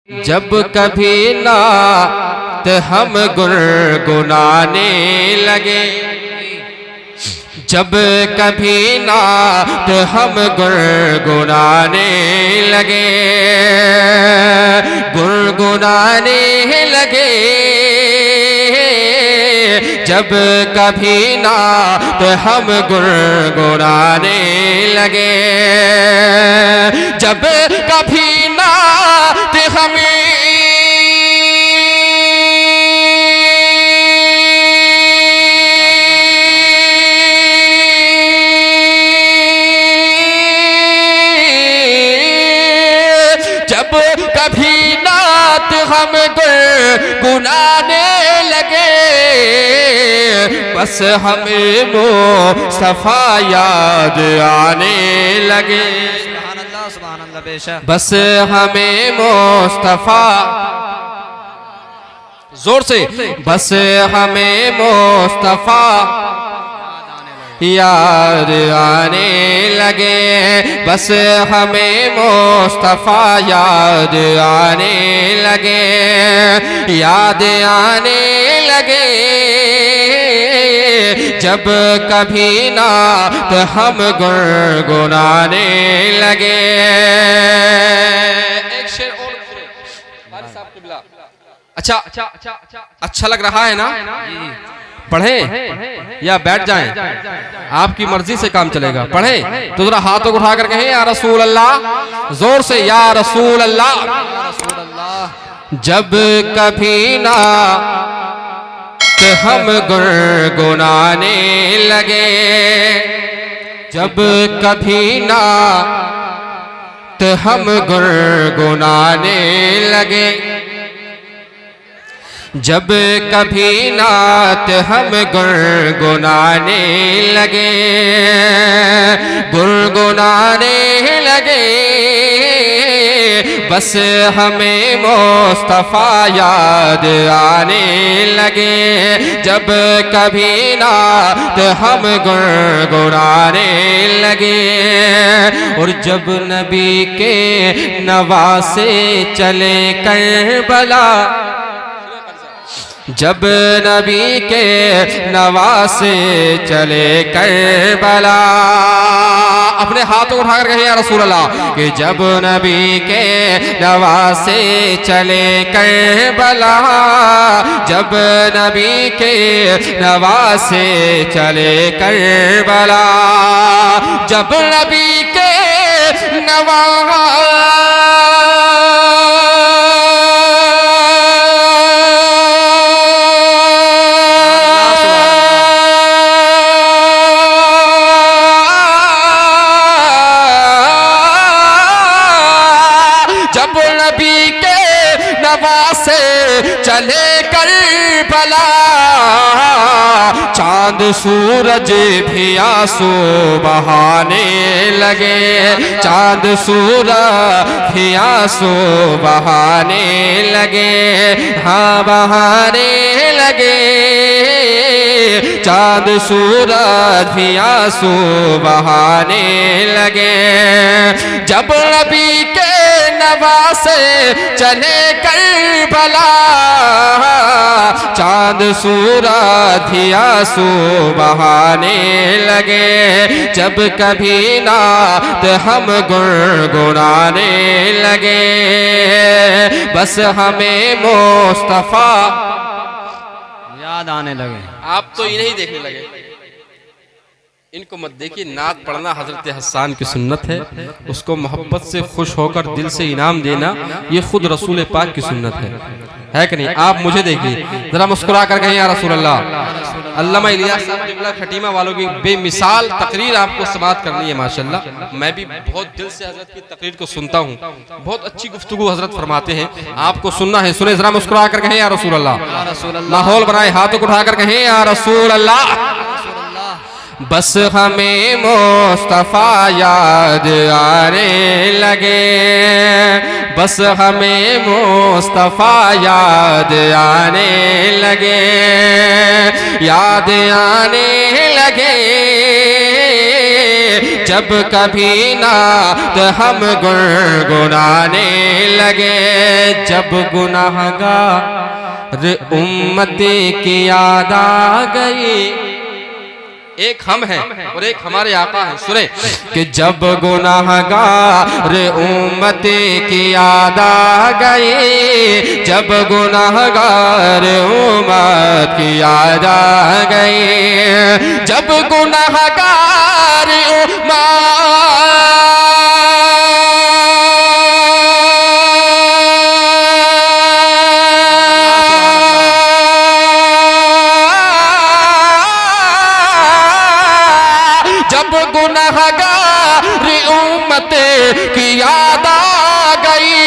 जब कभी नात हम गुनगुनाने लगे, जब कभी नात हम गुनगुनाने लगे, गुनगुनाने लगे, जब कभी नात हम गुनगुनाने लगे, जब कभी नात हमें कभी नात हम गुनगुनाने लगे, बस हमें मुस्तफा याद आने लगे। सुभान अल्लाह बेशक। बस हमें मुस्तफा, जोर से, बस हमें मुस्तफा याद आने लगे, बस हमें मुस्तफा याद आने लगे, याद आने लगे, जब कभी नात हम गुनगुनाने लगे। एक शेर और बारी साहब क़िबला। अच्छा लग रहा है ना? पढ़ें या बैठ जाएं, आपकी मर्जी से काम चलेगा। पढ़ें तो जरा हाथों को उठाकर कहें या रसूल अल्लाह, जोर से या रसूल अल्लाह। जब कभी नात हम गुनगुनाने लगे, जब कभी नात हम गुनगुनाने लगे, जब कभी नात हम गुनगुनाने लगे, गुनगुनाने लगे, बस हमें मुस्तफा याद आने लगे, जब कभी नात हम गुनगुनाने लगे। और जब नबी के नवासे चले करबला, जब नबी के नवासे चले करबला, अपने हाथों उठाकर कहे या रसूल अल्लाह कि जब नबी के नवासे चले करबला, जब नबी के नवासे चले करबला, जब नबी के नवासे चले करबला, चांद सूरज भी आंसू बहाने लगे, चांद सूरज भी आंसू बहाने लगे, हाँ बहाने लगे, चांद सूरज भी आंसू बहाने लगे, जब नबी के नवासे चले करबला, चांद सूरज भी आंसू बहाने लगे, जब कभी नात हम गुनगुनाने लगे, बस हमें मुस्तफा याद आने लगे। आप तो इन्हें ही देखने लगे, इनको मत देखिए। नात पढ़ना हजरत हसन की सुन्नत है, उसको मोहब्बत से खुश होकर दिल से इनाम देना ये खुद रसूल पाक की सुन्नत है कि नहीं? आप मुझे देखिए, जरा मुस्कुरा कर कहें या रसूल अल्लाह। अल्लामा इलियास साहब क़िबला खटीमा वालों की बेमिसाल तकरीर आपको समाअत करनी है माशाअल्लाह। मैं भी बहुत दिल से हजरत की तकरीर को सुनता हूँ, बहुत अच्छी गुफ्तगू हजरत फरमाते हैं, आपको सुनना है, सुने, जरा मुस्कुरा कर कहें या रसूल अल्लाह। माहौल बनाए, हाथों को उठाकर कहें या रसूल अल्लाह। बस हमें मुस्तफा याद आने लगे, बस हमें मुस्तफा याद आने लगे, याद आने लगे, जब कभी नात हम गुनगुनाने लगे, जब गुनाहगार उम्मत की याद आ गई। एक हम हैं और एक हमारे आका हैं, सुने कि जब गुनाहगार उम्मत की याद आ गई, जब गुनाहगार उम्मत की याद आ गई, जब गुनाहगार गुनाहगार उम्मत की याद आ गई,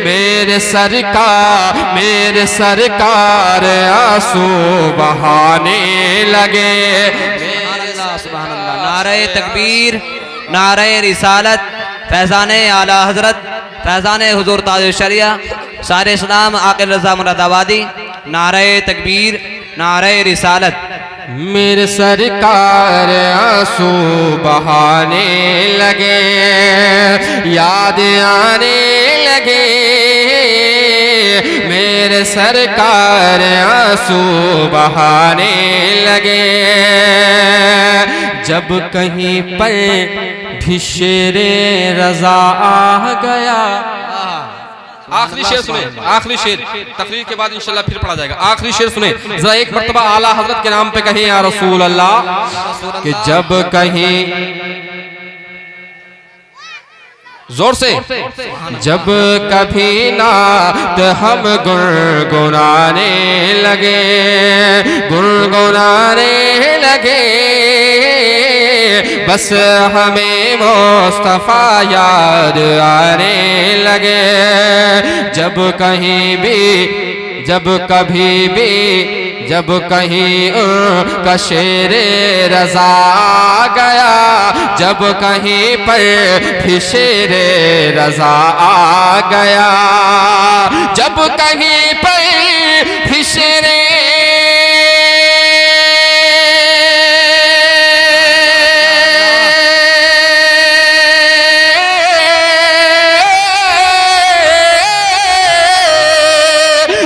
मेरे सरकार आंसू बहाने लगे। सुभान अल्लाह। नारे तकबीर, नारे रिसालत, फैज़ाने आला हजरत, फैज़ाने हुजूर ताज शरिया सारे इस्लाम आकिल रज़ा मुरादाबादी। नारे तकबीर, नारे रिसालत। मेरे सरकार आंसू बहाने लगे, याद आने लगे, मेरे सरकार आंसू बहाने लगे। जब कहीं पर भी शेरे रज़ा आ गया, आखिरी शेर सुने, आखिरी शेर तकरीर के बाद इंशाल्लाह फिर पढ़ा जाएगा। आखिरी शेर सुने जरा एक मर्तबा आला हजरत के नाम पे कहें या रसूल अल्लाह। कि जब कहीं जोर से, जब कभी नात हम गुनगुनाने लगे, गुनगुनाने लगे, बस हमें मुस्तफा याद आने लगे। जब कहीं भी, जब कभी भी, जब कहीं का शेरे रज़ा आ गया, जब कहीं पर भी शेरे रज़ा आ गया, जब कहीं पर भी शेरे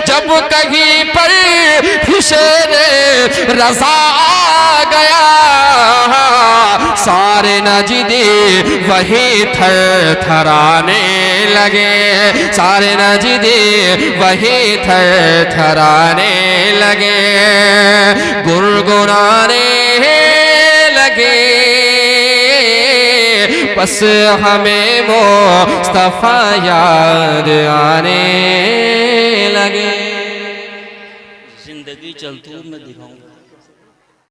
जब कहीं पर शेरे रज़ा आ गया, सारे नजदी वही थर थराने लगे, सारे नजदी वही थर थराने लगे, गुनगुनाने लगे, बस हमें मुस्तफा याद आने लगे। जिंदगी चलती मैं दिखाऊंगा।